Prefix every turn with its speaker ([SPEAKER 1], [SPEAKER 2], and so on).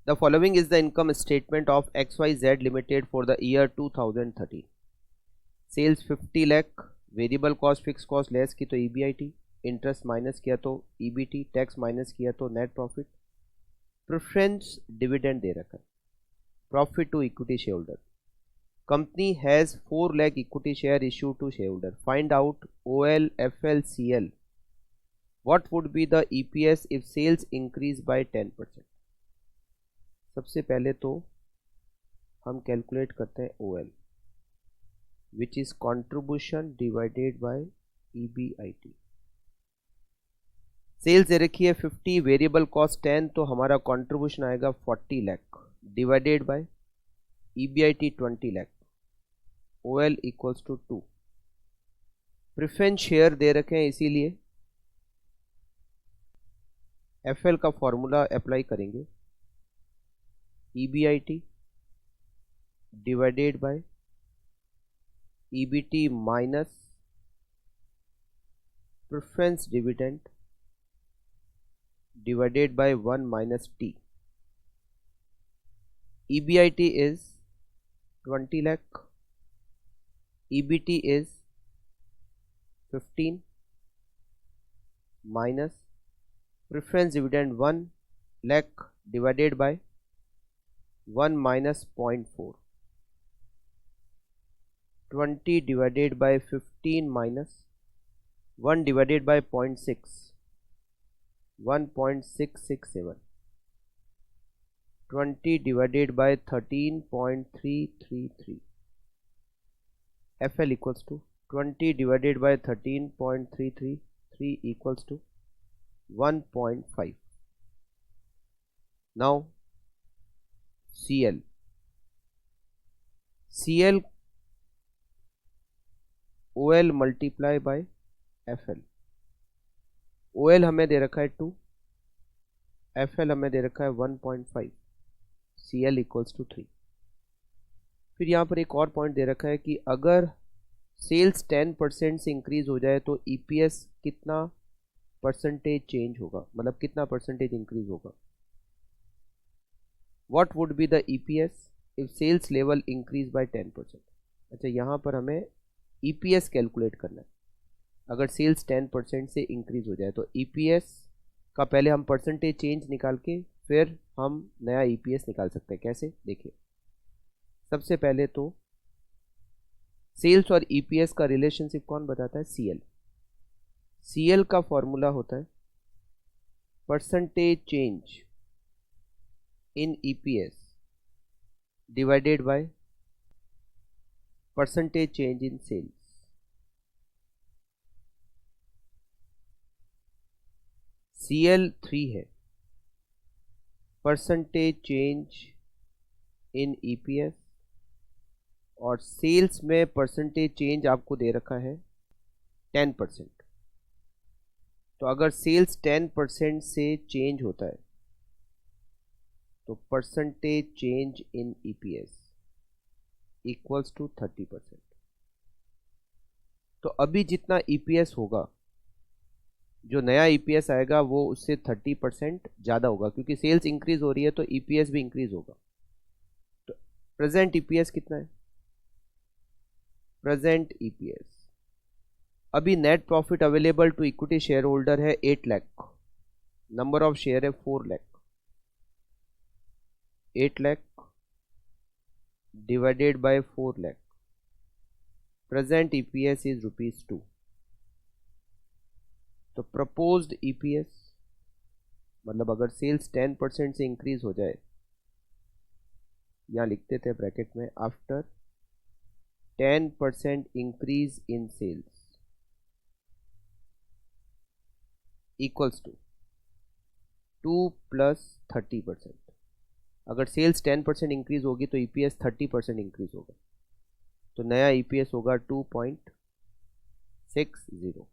[SPEAKER 1] The following is the income statement of XYZ Limited for the year 2013. Sales 50 lakh, variable cost fixed cost less की तो EBIT, interest minus किया तो EBT, tax minus किया तो net profit, preference dividend दे रखा है, profit to equity share holder. Company has 4 lakh equity share issue to share holder. Find out OL, FL, CL. What would be the EPS if sales increase by 10%? सबसे पहले तो हम calculate करते हैं OL, which is contribution divided by EBIT. Sales दे रखी है 50, variable cost 10, तो हमारा कंट्रीब्यूशन आएगा 40 lakh divided by EBIT 20 lakh. OL equals to 2. Preference share दे रखे हैं, इसीलिए FL का फॉर्मूला अप्लाई करेंगे. EBIT divided by EBT minus preference dividend divided by 1 minus T. EBIT is 20 lakh, EBT is 15 minus preference dividend 1 lakh divided by 1 minus 0.4. 20 divided by 15 minus 1 divided by 0.6. 1.667. 20 divided by 13.333. FL equals to 20 divided by 13.333 equals to 1.5. Now CL. CL OL multiply by FL. OL हमें दे रखा है 2, FL हमें दे रखा है 1.5, CL equals to 3. फिर यहाँ पर एक और पॉइंट दे रखा है कि अगर सेल्स 10% से इंक्रीज हो जाए तो EPS कितना परसेंटेज चेंज होगा, मतलब कितना परसेंटेज इंक्रीज होगा. What would be the EPS if sales level increase by 10%. अच्छा, यहाँ पर हमें EPS कैलकुलेट करना है. अगर सेल्स 10% से इंक्रीज हो जाए तो EPS का पहले हम परसेंटेज चेंज निकाल के फिर हम नया EPS निकाल सकते हैं. कैसे, देखिए. सबसे पहले तो सेल्स और EPS का रिलेशनशिप कौन बताता है? CL. CL का फॉर्मूला होता है percentage change in EPS divided by percentage change in sales. CL 3 है, परसेंटेज चेंज इन EPS, और सेल्स में परसेंटेज चेंज आपको दे रखा है 10%. तो अगर सेल्स 10% से चेंज होता है तो percentage change in EPS equals to 30%. तो अभी जितना EPS होगा, जो नया EPS आएगा वो उससे 30% ज़्यादा होगा, क्योंकि सेल्स इंक्रीज हो रही है तो EPS भी इंक्रीज होगा. तो प्रेजेंट EPS कितना है? प्रेजेंट EPS अभी net profit available to equity share holder है 8 लाख, नंबर ऑफ शेयर है 4 lakh. 8 lakh divided by 4 lakh. Present EPS is ₹2. तो प्रपोज्ड EPS, मतलब अगर सेल्स 10% से इंक्रीज हो जाए, यहां लिखते थे ब्रैकेट में, after 10% increase in sales equals to 2 + 30%. अगर सेल्स 10% इंक्रीज होगी तो EPS 30% इंक्रीज होगा, तो नया EPS होगा 2.60.